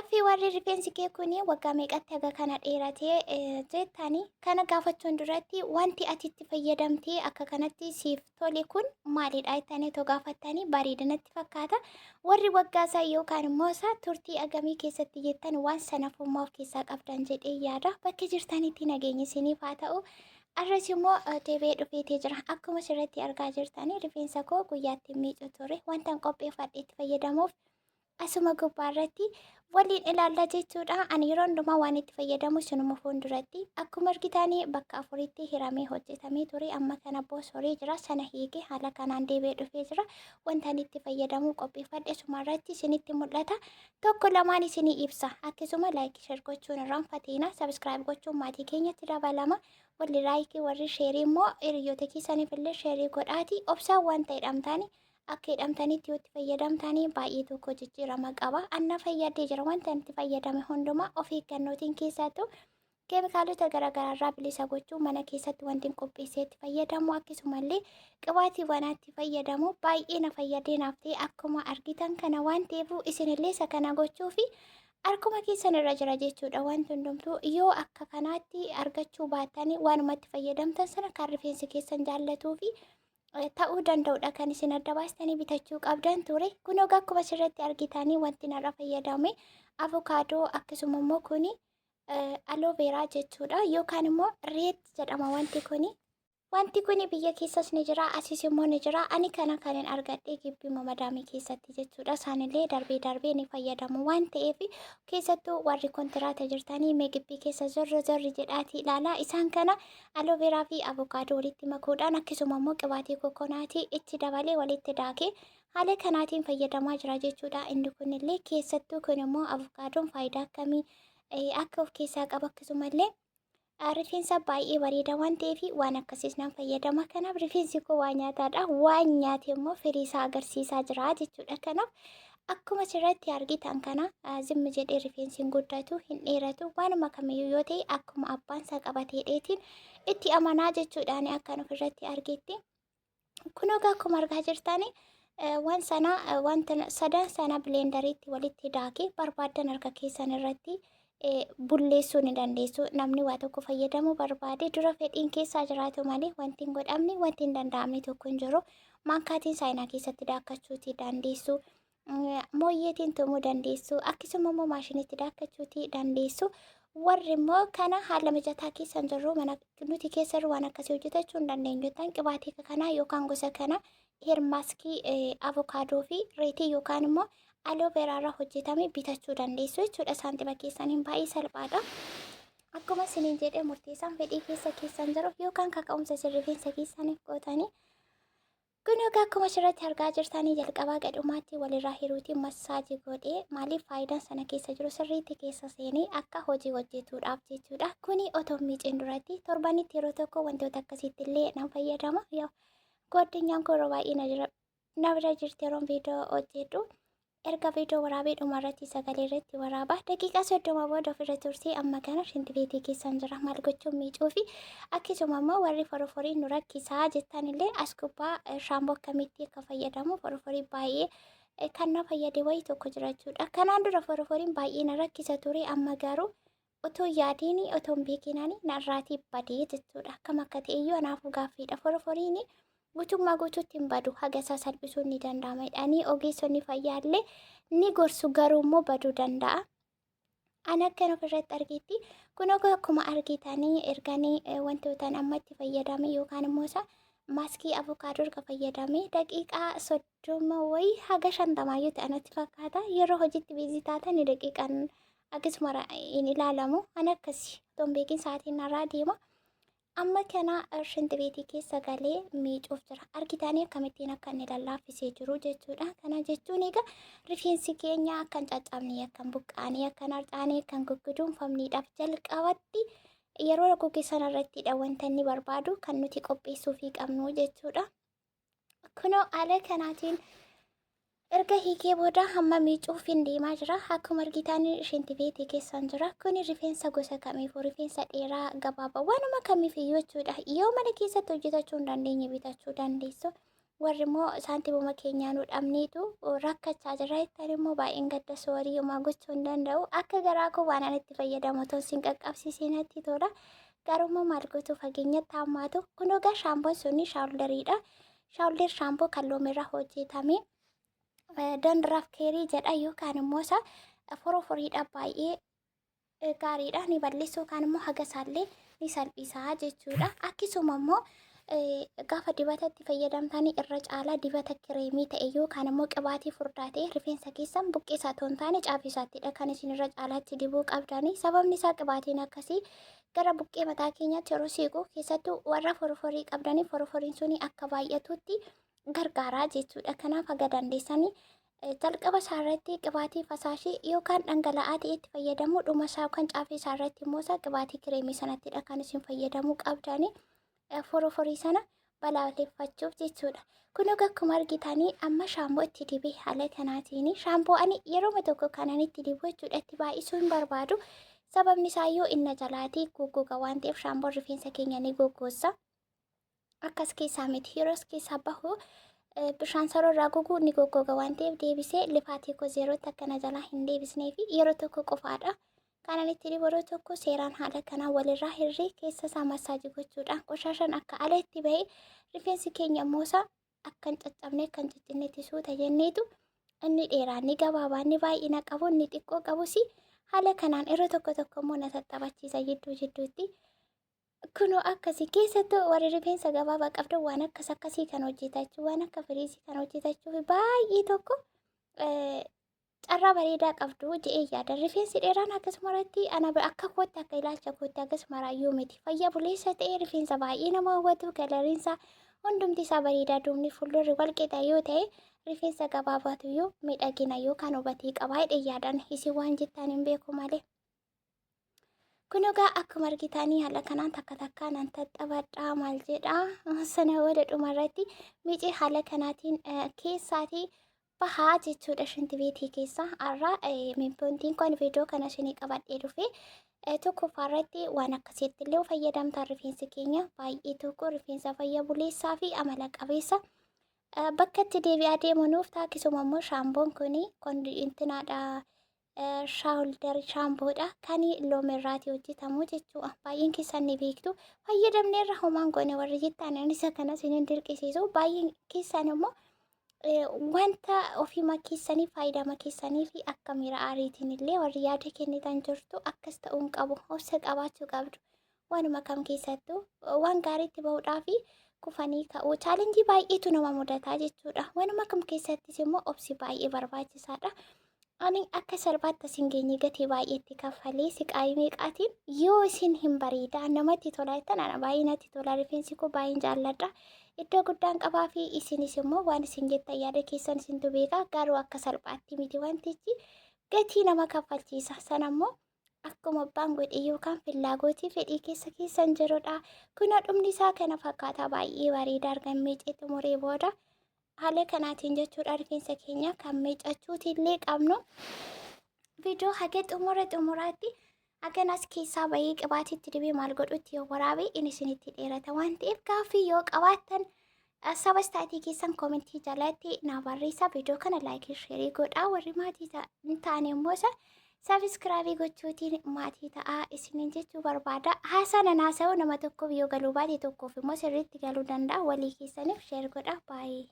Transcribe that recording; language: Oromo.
Gaaffii warri rifeensi kee kuni waggaa meeqatti haga kana dheeratee jettanii kana gaafachuun duratti wanti ati itti fayyadamtee akka kanatti siif tole kun maalidha jettanii too gaafattanii bareedinatti fakkaata. Warri waggaasaa yookaan immoo isaa turtii agamii keessatti jettan waan sanafummaa of keessaa qabdan jedhee yaada. Bakki jirtanitti nageenyi isiniif haa ta'u. Arras immoo deebi'ee dhufeetee jira. Akkuma asirratti argaa jirtanii rifeensa koo guyyaatti miicu ture. Wantan qopheeffadhe itti fayyadamuuf asuma gubbaarratti waliin ilaalla jechuudha. Ani yeroo hundumaa waan itti fayyadamu sunuma fuulduratti akkuma argitanii bakka afuritti hiramee hojjetamee ture. Amma kana boos horii jira sana hiikee haala kanaan deebi'ee dhufee jira. Wantaan itti fayyadamu qopheeffadhe sumarratti isinitti mul'ata. Tokko lamaan isinii ibsa. Akkasuma laayikii share gochuun irraanfatina. Sabiskiraayib gochuun maatii keenyatti dabalama. Warri laayikii warri sheerii immoo hiriyoota keessaniif illee sheerii godhaati. Obsaan waan ta'e dhamtaani. Akka hidhamtanitti yoo itti fayyadamtanii baay'ee tokko jijjirama qaba. Anna fayyadee jira wanta itti fayyadame hundumaa of eeggannootiin keessattuu keemikaalota garaagaraa irraa bilisa gochuu mana keessatti wanti qopheessee itti fayyadamu akkasumallee qibaatiiwwan itti fayyadamu baay'ee na fayyadee naaf ta'e akkuma argitan kana waan ta'eef isinillee isa kana gochuu fi harkuma keessan irra jira jechuudha. Wanti hundumtuu yoo akka kanaatti argachuu baatanii waanuma itti fayyadamtan sana kan rifeensi keessan jaallatuu fi ta'uu danda'udha kan isin adda baastanii bitachuu qabdan ture. Kun ogaa akkuma asirratti argitanii wanti narra fayyadame avokaadoo akkasuma immoo kuni alooveeraa jechuudha yookaan immoo reet jedhama wanti kuni biyya keessas ni jira asis immoo ni jira. Ani kana kanin argadhee gibbii madaamii keessatti jechuudha. Isaanillee darbee ni fayyadamu waan ta'eef keessattuu warri kontiraata jirtanii meegibbii keessa zorri jedhaati ilaalaa. Isaan kana alooveeraa fi avokaadoo walitti makuudhaan akkasuma immoo qibaatii kokonaatii itti dabalee walitti daakee haala kanaatiin fayyadamaa jira jechuudha. Inni kunillee keessattuu kun immoo avokaadoon faayidaa akkamii akka of keessaa qaba akkasumallee rifeensa baay'ee bareeda waan ta'eef waan akkasiis nan fayyadama. Kanaaf rifeensi koo waan nyaataadha. Waan nyaate immoo firii isaa agarsiisaa jira jechuudha. Kanaaf akkuma asirratti argitan kana zimmi jedhee rifeensiin guddatu hin dheeratu waanuma kamiyyuu yoo ta'e akkuma abbaan isaa qabatee dheetiin itti amanaa jechuudhaan akkan ofirratti argetti. Kun ogaa akkuma argaa jirtanii wanta sadan sana bileendariitti walitti daakee barbaadan harka keessan irratti bulleessuu ni dandeessu. Namni waa tokko fayyadamuu barbaade dura fedhiin keessaa jiraatu malee wanti hin godhamne wanti hin danda'amne tokko hin jiru. Maankaatiin saayinaa keessatti daakkachuutii dandeessu. Mooyyeetiin tumuu dandeessu. Akkasuma immoo maashiniitti daakkachuutii dandeessu. Warri immoo kana haala mijataa keessan jirru mana nuti keessa waan akkasii hojjetachuu hin dandeenyu ta'an qibaatii kanaa yookaan gosa kana heermaaskii avokaadoo fi reetii yookaan immoo alooveeraa irraa hojjetame bitachuu dandeessu jechuudha. Saantima keessaniin baay'ee salphaadha. Akkuma isiniin jedhee murteessaan fedhii keessan jiru yookaan kaka'umsa rifeensa keessaniif qootanii kun egaa akkuma asirratti argaa jirtanii jalqabaa gadhumaatti walirraa hiruutiin massaajii godhee maaliif faayidaan sana keessa jiru sirriitti keessa seenee akka hojii hojjetuudhaaf jechuudha. Kuni otoo miiciin duratti torbanitti yeroo tokko wantoota akkasiitti illee nan fayyadama. Goddinyaan koo yeroo baay'ee na bira jirti yeroo viidiyoo hojjedhu. Erga viidiyoo waraabee dhumarratti sagalee irratti waraabaa daqiiqaa 30 booda ofirra tursee amma kana shintibeetii keessan jira maal gochuun miicuu fi akkasuma immoo warri foroforii nu rakkisaa jettanillee as gubbaa shaamboo akkamitti akka fayyadamu foroforii baay'ee kan na fayyade wayii tokko jira jechuudha. Kanaan dura foroforiin baay'ee na rakkisa ture amma garuu otoo yaadiin otoo hin beekinaanii narraatii badee jechuudha. Akkam akka ta'e iyyuu anaafuu gaaffiidha. Foroforiin guutummaa guutuutti hin badu haga isaa salphisuun ni danda'ama jedhanii ogeessonni fayyaallee ni gorsu garuu immoo baduu danda'a. Ani akkan ofirratti argetti kun akkuma argitanii erganii wantoota amma itti fayyadame yookaan immoo isa maaskii avokaadoo erga fayyadame daqiiqaa 30 wayii haga 50 ta'anitti fakkaata. Yeroo hojiitti biizii taatan daqiiqaan akkasuma hin ilaalamu. Ani akkasii otoo hin beekin sa'aatiin narraa deema. Amma kana shintibeetii keessa galee miicuuf jira. Argitanii akkamittiin akka inni lallaaffisee jiru jechuudha. Kana jechuun egaa rifeensi keenya akka hin caccabne akka hin buqqaane akka hin harcaane akka hin gugguduunfamneedhaaf jalqabatti yeroo guggisan irrattidha wanta inni barbaadu kan nuti qopheessuufii qabnu jechuudha. Kunoo haala kanaatiin erga hiikee booda hamma miicuuf hin deemaa jira. Akkuma argitanii shintibeetii keessan jira. Kuni rifeensa gosa kamiifuu rifeensa dheeraa gabaabaa waanuma kamiifiyyuu jechuudha. Yoo mana keessatti hojjetachuu hin dandeenye bitachuu dandeessu. warri immoo saantiimuma keenyaa nu dhabneetu rakkachaa jirra jettan immoo baay'een gadda soorii homaa gochuu hin danda'u. Akka garaa koo waan ani itti fayyadamu otoo sin qaqqabsiisee natti tola. Garuu maal gootu fageenyatti hammaatu. Kun egaa shaampoon sunni shaawuldariidha. Shaawulder shaampoo kan loomirraa hojjetame. Dandiraaf keerii jedha yookaan immoo isa foroforiidha baay'ee gaariidha. Ni balleessu yookaan immoo haga isaallee ni salphisa jechuudha. Akkasuma immoo gaafa dibatatti fayyadamtanii irra caalaa dibata kireemii ta'e yookaan immoo qibaatii furdaa ta'e rifeensa keessan buqqeessaa otoo hin taane caafisaattiidha kan isin irra caalaatti dibuu qabdanii. Sababni isaa qibaatiin akkasii gara buqqee mataa keenyaatti yeroo siqu keessattuu warra foroforii qabdanii foroforiin suni akka baay'atutti gargaaraa jechuudha. Kanaaf haga dandeessanii jalqaba isaarratti qibaatii fasaashii yookaan dhangala'aa ta'e itti fayyadamuu dhuma isaa yookaan caafii isaarratti immoo isaa qibaatii kireemii sanattidha kan isin fayyadamuu qabdanii. Foroforii sana balaaleffachuuf jechuudha. Kun egaa akkuma argitanii amma shaampoo itti dibee haala kanaatiin shaampoo ani yeroo tokko kanan itti dibu jechuudha itti baay'isuu hin barbaadu. Sababni isaayyuu inna jalaatii goggoga waan ta'eef shaampoon rifeensa keenya ni goggoossa. Akkas keessaa miti yeroo keessaa bahu bishaan sararraa goguu ni goggoga waan ta'eef deebisee lifaatii koo zeerootti akkana jalaa hin deebisnee fi yeroo tokko qofaadha. Kanan itti dibu yeroo tokko seeraan haala kanaa walirraa hirrii keessa isaa massaajii gochuudhaan qoshashaan akka ala itti bahee rifeensi keenya immoo isaa akka hin caccabne kan ciccinnetti suuta jenneetu inni dheeraa ni gabaabaa ni baay'ina qabu ni xiqqoo qabus haala kanaan yeroo tokko immoo na tattabachiisa jidduutti. Kunoo akkasii keessattuu warri rifeensa gabaabaa qabdan waan akkasii kan hojjetachuu waan akka firiisii kan hojjetachuu baay'ee tokko carraa bareedaa qabdu je'ee yaada. Rifeensi dheeraan akkasumarratti ana akka kootti akka ilaalcha kootti akkasumaraayyuu miti. Fayya buleessa ta'e rifeensa baay'ee nama hawwatu galariinsa hundumti isaa bareedaa duubni fuuldurri walqixa yoo ta'e rifeensa gabaabaatuyyuu miidhagina yookaan hubatii qabaa jedhee yaadan isin waan jettaan hin beeku malee. Kun egaa akkuma argitanii haala kanaan takka nan taxxabadhaa maal jedhaa sana wada dhumarratti miicee haala kanaatiin keessaatii bahaa jechuudha. Shinti beetii keessa har'a miimpoontiin kun viidiyoo kana isinii qabadhee dhufe tokkoffaarratti waan akkasitti illee fayyadamtaan rifeensi keenya baay'ee tokko rifeensa fayya buleessaa fi amala qabeessa bakka itti deebi'aa deemanuuf taakisuma immoo shaampoon kun intinaadha. Shaawuldar shaampoodha kan loomirraatii hojjetamu jechuudha. Baay'een keessan ni beektu fayyadamnee irra homaan goone warri jettaan isa kana isinin dirqisiisu baay'een keessan immoo wanta ofii keessanii faayidama keessanii fi akka miira aariitiin illee warri yaada kennitan jirtu akkas ta'uun qabu obsa qabaachuu qabdu. Waanuma kam keessattuu waan gaariitti bahuudhaa fi kufanii ka'uu chaalenjii baay'eetu nama mudataa jechuudha. Waanuma kam keessattis immoo obsi baay'ee barbaachisaadha. Ani akka salphaatti isin geenye gatii baay'eetti kaffalee siqaayii meeqaatiin yoo isin hin bareeda namatti tolaa jettan ana baay'ee natti tola rifeensi koo baay'een jaalladha. Iddoo guddaan qabaa fi isinis immoo waan isin jettan yaada keessan isintu beeka garuu akka salphaatti miti wantichi gatii nama kaffalchiisa. Sana immoo akkuma abbaan godhe yookaan fillaagootii fedhii keessan jirudha. Kun dhumni isaa kana fakkaata baay'ee bareeda argamee xumuree booda. Haala kanaatiin jechuudha rifeensa keenya kan miicachuuti illee qabnu viidiyoo haga xumuraatti haganas keessaa bahee qibaatiitti dibee maal godhutti yoo waraabe inni isinitti dheerata waan ta'eef gaaffii yoo qabaattan saba istaatii keessan koomentii jalatti naa barreessaa. Viidiyoo kana laayikii sheerii godhaa. Warri maatii ta'an immoo sabiskiraabii gochuutiin maatii ta'aa isiniin jechuu barbaada. Haasana naasa'uu nama tokkoof yoo galuu baate tokkoof immoo sirriitti galuu danda'a. Walii keessaniif sheer godhaa baay'ee.